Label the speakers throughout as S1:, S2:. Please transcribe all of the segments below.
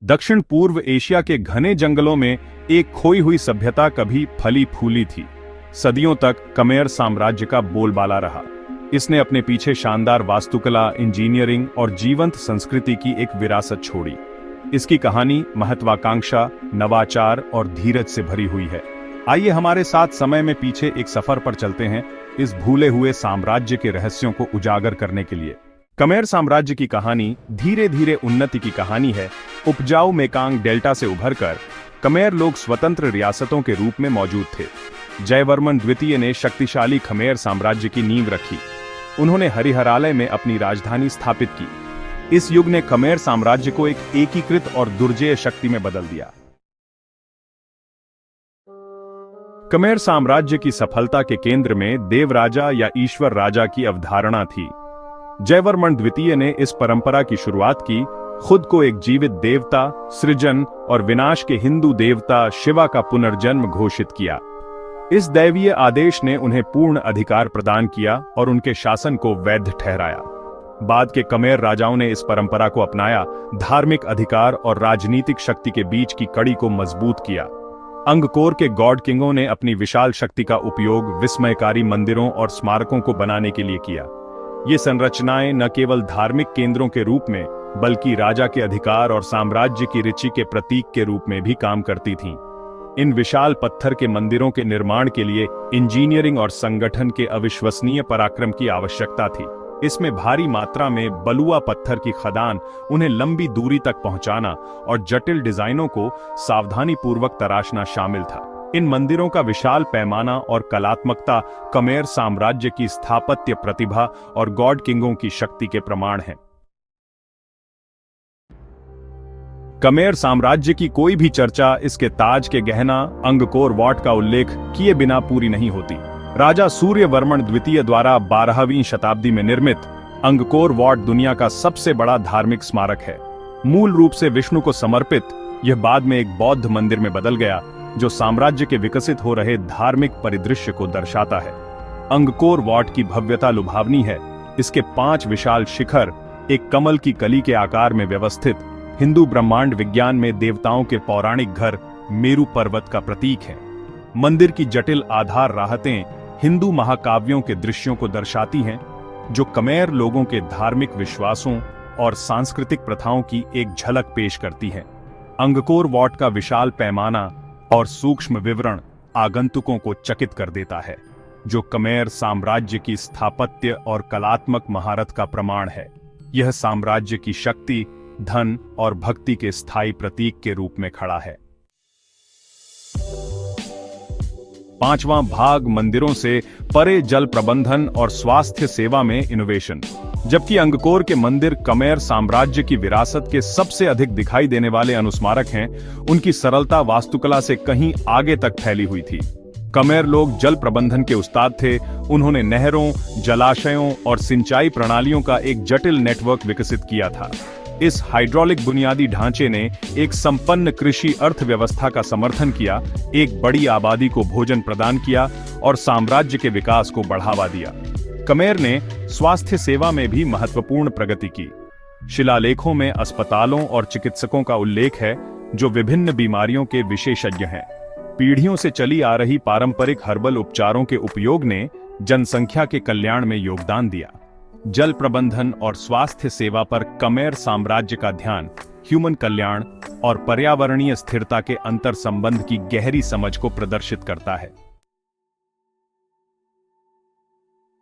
S1: दक्षिण पूर्व एशिया के घने जंगलों में एक खोई हुई सभ्यता कभी फली फूली थी। सदियों तक कमेर साम्राज्य का बोलबाला रहा। इसने अपने पीछे शानदार वास्तुकला, इंजीनियरिंग और जीवंत संस्कृति की एक विरासत छोड़ी। इसकी कहानी महत्वाकांक्षा, नवाचार और धीरज से भरी हुई है। आइए हमारे साथ समय में पीछे एक सफर पर चलते हैं, इस भूले हुए साम्राज्य के रहस्यों को उजागर करने के लिए। कमेर साम्राज्य की कहानी धीरे धीरे उन्नति की कहानी है। उपजाऊ मेकांग डेल्टा से उभरकर कमेर लोग स्वतंत्र रियासतों के रूप में मौजूद थे। जयवर्मन द्वितीय ने शक्तिशाली खमेर साम्राज्य की नींव रखी। उन्होंने हरिहरालय में अपनी राजधानी स्थापित की। इस युग ने खमेर साम्राज्य को एक एकीकृत और दुर्जेय शक्ति में बदल दिया। कमेर साम्राज्य की सफलता के केंद्र में देवराजा या ईश्वर राजा की अवधारणा थी। जयवर्मन द्वितीय ने इस परंपरा की शुरुआत की, खुद को एक जीवित देवता, सृजन और विनाश के हिंदू देवता शिवा का पुनर्जन्म घोषित किया। इस दैवीय आदेश ने उन्हें पूर्ण अधिकार प्रदान किया और उनके शासन को वैध ठहराया। बाद के कमेर राजाओं ने इस परंपरा को अपनाया, धार्मिक अधिकार और राजनीतिक शक्ति के बीच की कड़ी को मजबूत किया। अंगकोर के गॉड किंगों ने अपनी विशाल शक्ति का उपयोग विस्मयकारी मंदिरों और स्मारकों को बनाने के लिए किया। ये संरचनाएं न केवल धार्मिक केंद्रों के रूप में, बल्कि राजा के अधिकार और साम्राज्य की ऋचि के प्रतीक के रूप में भी काम करती थीं। इन विशाल पत्थर के मंदिरों के निर्माण के लिए इंजीनियरिंग और संगठन के अविश्वसनीय पराक्रम की आवश्यकता थी। इसमें भारी मात्रा में बलुआ पत्थर की खदान, उन्हें लंबी दूरी तक पहुंचाना और जटिल डिजाइनों को सावधानीपूर्वक तराशना शामिल था। इन मंदिरों का विशाल पैमाना और कलात्मकता कमेर साम्राज्य की स्थापत्य प्रतिभा और गॉड किंगों की शक्ति के प्रमाण हैं। कमेर साम्राज्य की कोई भी चर्चा इसके ताज के गहना अंगकोर वाट का उल्लेख किए बिना पूरी नहीं होती। राजा सूर्यवर्मन द्वितीय द्वारा 12वीं शताब्दी में निर्मित अंगकोर वाट दुनिया का सबसे बड़ा धार्मिक स्मारक है। मूल रूप से विष्णु को समर्पित, यह बाद में एक बौद्ध मंदिर में बदल गया, जो साम्राज्य के विकसित हो रहे धार्मिक परिदृश्य को दर्शाता है। अंगकोर वाट की भव्यता लुभावनी है। इसके 5 विशाल शिखर एक कमल की कली के आकार में व्यवस्थित हिंदू ब्रह्मांड विज्ञान में देवताओं के पौराणिक घर मेरु पर्वत का प्रतीक है। मंदिर की जटिल आधार राहतें हिंदू महाकाव्यों के दृश्यों को दर्शाती हैं, जो कमेर लोगों के धार्मिक विश्वासों और सांस्कृतिक प्रथाओं की एक झलक पेश करती हैं। अंगकोर वाट का विशाल पैमाना और सूक्ष्म विवरण आगंतुकों को चकित कर देता है, जो कमेर साम्राज्य की स्थापत्य और कलात्मक महारत का प्रमाण है। यह साम्राज्य की शक्ति, धन और भक्ति के स्थायी प्रतीक के रूप में खड़ा है। 5वां भाग मंदिरों से परे जल प्रबंधन और स्वास्थ्य सेवा में इनोवेशन। जबकि अंगकोर के मंदिर कमेर साम्राज्य की विरासत के सबसे अधिक दिखाई देने वाले अनुस्मारक हैं, उनकी सरलता वास्तुकला से कहीं आगे तक फैली हुई थी। कमेर लोग जल प्रबंधन के उस्ताद थे। उन्होंने नहरों, जलाशयों और सिंचाई प्रणालियों का एक जटिल नेटवर्क विकसित किया था। इस हाइड्रोलिक बुनियादी ढांचे ने एक संपन्न कृषि अर्थव्यवस्था का समर्थन किया, एक बड़ी आबादी को भोजन प्रदान किया और साम्राज्य के विकास को बढ़ावा दिया। कमेर ने स्वास्थ्य सेवा में भी महत्वपूर्ण प्रगति की। शिलालेखों में अस्पतालों और चिकित्सकों का उल्लेख है, जो विभिन्न बीमारियों के विशेषज्ञ हैं। पीढ़ियों से चली आ रही पारंपरिक हर्बल उपचारों के उपयोग ने जनसंख्या के कल्याण में योगदान दिया। जल प्रबंधन और स्वास्थ्य सेवा पर कमेर साम्राज्य का ध्यान ह्यूमन कल्याण और पर्यावरणीय स्थिरता के अंतर संबंध की गहरी समझ को प्रदर्शित करता है।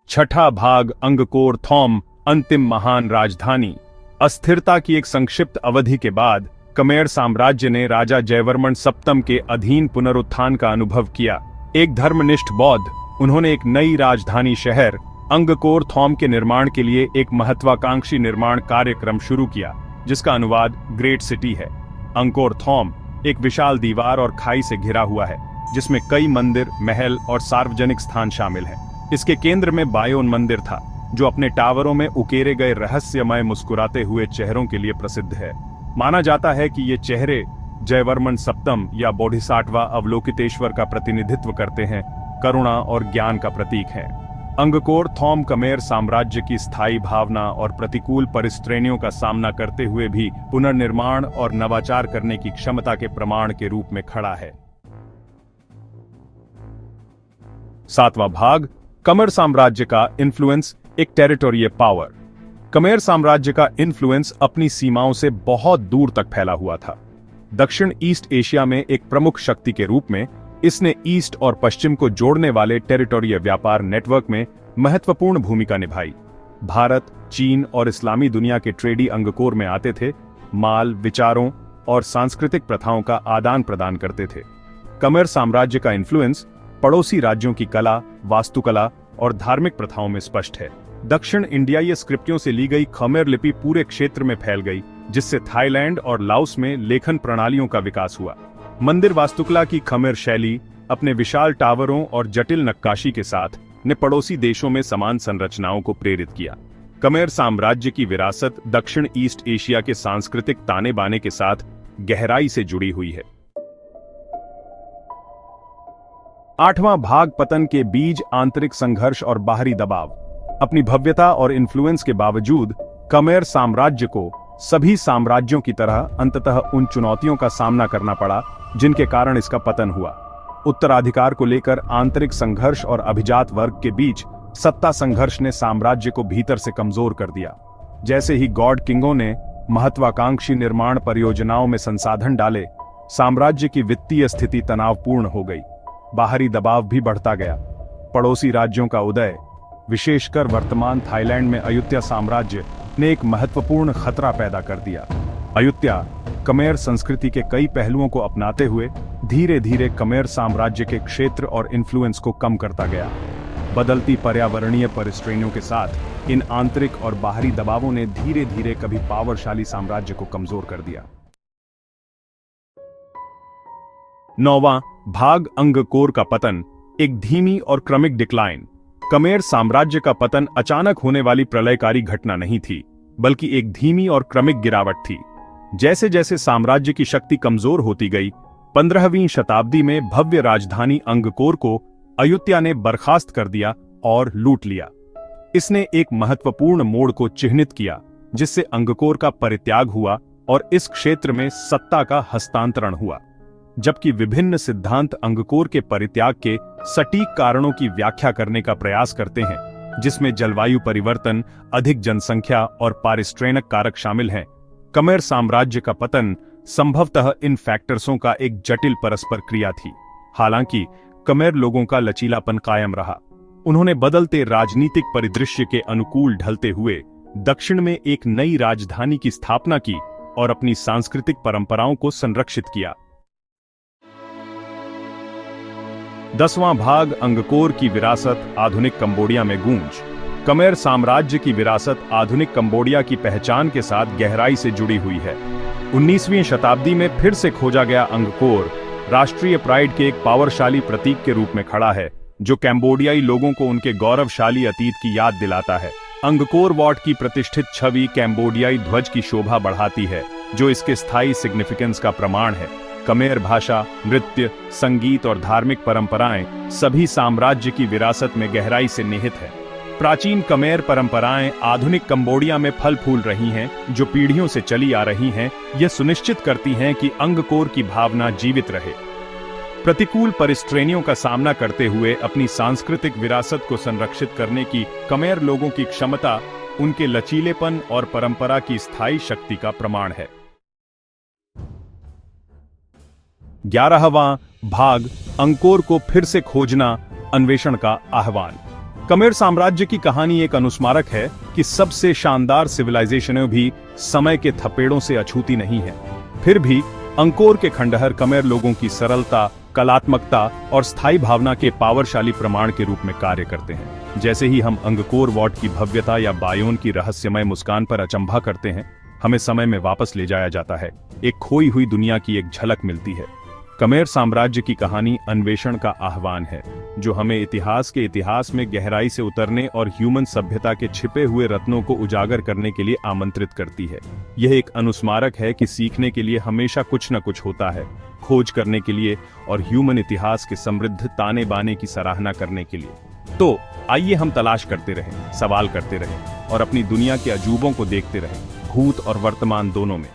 S1: 6ठा भाग अंगकोर थॉम, अंतिम महान राजधानी। अस्थिरता की एक संक्षिप्त अवधि के बाद कमेर साम्राज्य ने राजा जयवर्मन सप्तम के अधीन पुनरुत्थान का अनुभव किया। एक धर्मनिष्ठ बौद्ध, उन्होंने एक नई राजधानी शहर अंगकोर थॉम के निर्माण के लिए एक महत्वाकांक्षी निर्माण कार्यक्रम शुरू किया, जिसका अनुवाद ग्रेट सिटी है। अंगकोर थॉम एक विशाल दीवार और खाई से घिरा हुआ है, जिसमें कई मंदिर, महल और सार्वजनिक स्थान शामिल हैं। इसके केंद्र में बायोन मंदिर था, जो अपने टावरों में उकेरे गए रहस्यमय मुस्कुराते हुए चेहरों के लिए प्रसिद्ध है। माना जाता है कि ये चेहरे जयवर्मन सप्तम या बोधिसत्व अवलोकितेश्वर का प्रतिनिधित्व करते हैं, करुणा और ज्ञान का प्रतीक हैं। अंगकोर थॉम खमेर साम्राज्य की स्थायी भावना और प्रतिकूल परिस्थितियों का सामना करते हुए भी पुनर्निर्माण और नवाचार करने की क्षमता के प्रमाण के रूप में खड़ा है। 7वां भाग, खमेर साम्राज्य का इन्फ्लुएंस, एक टेरिटोरियल पावर। खमेर साम्राज्य का इन्फ्लुएंस अपनी सीमाओं से बहुत दूर तक फैला हुआ था। दक्षिण ईस्ट एशिया में एक प्रमुख शक्ति के रूप में इसने ईस्ट और पश्चिम को जोड़ने वाले टेरिटोरियल व्यापार नेटवर्क में महत्वपूर्ण भूमिका निभाई। भारत, चीन और इस्लामी दुनिया के ट्रेडी अंगकोर में आते थे, माल, विचारों और सांस्कृतिक प्रथाओं का आदान प्रदान करते थे। खमेर साम्राज्य का इन्फ्लुएंस पड़ोसी राज्यों की कला, वास्तुकला और धार्मिक प्रथाओं में स्पष्ट है। दक्षिण इंडियाई स्क्रिप्टों से ली गई खमेर लिपि पूरे क्षेत्र में फैल गई, जिससे थाईलैंड और लाओस में लेखन प्रणालियों का विकास हुआ। मंदिर वास्तुकला की खमेर शैली अपने विशाल टावरों और जटिल नक्काशी के साथ ने पड़ोसी देशों में समान संरचनाओं को प्रेरित किया। खमेर साम्राज्य की विरासत दक्षिण ईस्ट एशिया के सांस्कृतिक ताने बाने के साथ गहराई से जुड़ी हुई है। 8वां भाग, पतन के बीज, आंतरिक संघर्ष और बाहरी दबाव। अपनी भव्यता और इन्फ्लुएंस के बावजूद खमेर साम्राज्य को सभी साम्राज्यों की तरह अंततः उन चुनौतियों का सामना करना पड़ा जिनके कारण इसका पतन हुआ। उत्तराधिकार को लेकर आंतरिक संघर्ष और अभिजात वर्ग के बीच सत्ता संघर्ष ने साम्राज्य को भीतर से कमजोर कर दिया। जैसे ही गॉड किंगों ने महत्वाकांक्षी निर्माण परियोजनाओं में संसाधन डाले, साम्राज्य की वित्तीय स्थिति तनावपूर्ण हो गई। बाहरी दबाव भी बढ़ता गया। पड़ोसी राज्यों का उदय, विशेषकर वर्तमान थाईलैंड में अयुत्या साम्राज्य ने एक महत्वपूर्ण खतरा पैदा कर दिया। अयुत्या खमेर संस्कृति के कई पहलुओं को अपनाते हुए धीरे धीरे खमेर साम्राज्य के क्षेत्र और इन्फ्लुएंस को कम करता गया। बदलती पर्यावरणीय परिस्थितियों के साथ इन आंतरिक और बाहरी दबावों ने धीरे धीरे कभी पावरशाली साम्राज्य को कमजोर कर दिया। 9वां भाग, अंगकोर का पतन, एक धीमी और क्रमिक डिक्लाइन। खमेर साम्राज्य का पतन अचानक होने वाली प्रलयकारी घटना नहीं थी, बल्कि एक धीमी और क्रमिक गिरावट थी। जैसे जैसे साम्राज्य की शक्ति कमजोर होती गई, 15वीं शताब्दी में भव्य राजधानी अंगकोर को अयुत्या ने बर्खास्त कर दिया और लूट लिया। इसने एक महत्वपूर्ण मोड़ को चिह्नित किया, जिससे अंगकोर का परित्याग हुआ और इस क्षेत्र में सत्ता का हस्तांतरण हुआ। जबकि विभिन्न सिद्धांत अंगकोर के परित्याग के सटीक कारणों की व्याख्या करने का प्रयास करते हैं, जिसमें जलवायु परिवर्तन, अधिक जनसंख्या और पारिस्थितिक कारक शामिल हैं, खमेर साम्राज्य का पतन संभवतः इन फैक्टर्सों का एक जटिल परस्पर क्रिया थी। हालांकि खमेर लोगों का लचीलापन कायम रहा। उन्होंने बदलते राजनीतिक परिदृश्य के अनुकूल ढलते हुए दक्षिण में एक नई राजधानी की स्थापना की और अपनी सांस्कृतिक परंपराओं को संरक्षित किया। 10वां भाग, अंगकोर की विरासत, आधुनिक कंबोडिया में गूंज। खमेर साम्राज्य की विरासत आधुनिक कंबोडिया की पहचान के साथ गहराई से जुड़ी हुई है। 19वीं शताब्दी में फिर से खोजा गया अंगकोर राष्ट्रीय प्राइड के एक पावरशाली प्रतीक के रूप में खड़ा है, जो कैम्बोडियाई लोगों को उनके गौरवशाली अतीत की याद दिलाता है। अंगकोर वॉट की प्रतिष्ठित छवि कैम्बोडियाई ध्वज की शोभा बढ़ाती है, जो इसके स्थायी सिग्निफिकेंस का प्रमाण है। खमेर भाषा, नृत्य, संगीत और धार्मिक परंपराएं सभी साम्राज्य की विरासत में गहराई से निहित है। प्राचीन खमेर परंपराएं आधुनिक कंबोडिया में फल फूल रही हैं, जो पीढ़ियों से चली आ रही हैं। यह सुनिश्चित करती हैं कि अंगकोर की भावना जीवित रहे। प्रतिकूल परिस्थितियों का सामना करते हुए अपनी सांस्कृतिक विरासत को संरक्षित करने की खमेर लोगों की क्षमता उनके लचीलेपन और परंपरा की स्थायी शक्ति का प्रमाण है। 11वां भाग, अंगकोर को फिर से खोजना, अन्वेषण का आह्वान। खमेर साम्राज्य की कहानी एक अनुस्मारक है कि सबसे शानदार सिविलाइजेशनें भी समय के थपेड़ों से अछूती नहीं है। फिर भी अंगकोर के खंडहर खमेर लोगों की सरलता, कलात्मकता और स्थायी भावना के पावरशाली प्रमाण के रूप में कार्य करते हैं। जैसे ही हम अंगकोर वॉट की भव्यता या बायोन की रहस्यमय मुस्कान पर अचंभा करते हैं, हमें समय में वापस ले जाया जाता है। एक खोई हुई दुनिया की एक झलक मिलती है। खमेर साम्राज्य की कहानी अन्वेषण का आह्वान है, जो हमें इतिहास में गहराई से उतरने और ह्यूमन सभ्यता के छिपे हुए रत्नों को उजागर करने के लिए आमंत्रित करती है। यह एक अनुस्मारक है कि सीखने के लिए हमेशा कुछ न कुछ होता है, खोज करने के लिए और ह्यूमन इतिहास के समृद्ध ताने बाने की सराहना करने के लिए। तो आइए हम तलाश करते रहें, सवाल करते रहें और अपनी दुनिया के अजूबों को देखते रहें, भूत और वर्तमान दोनों में।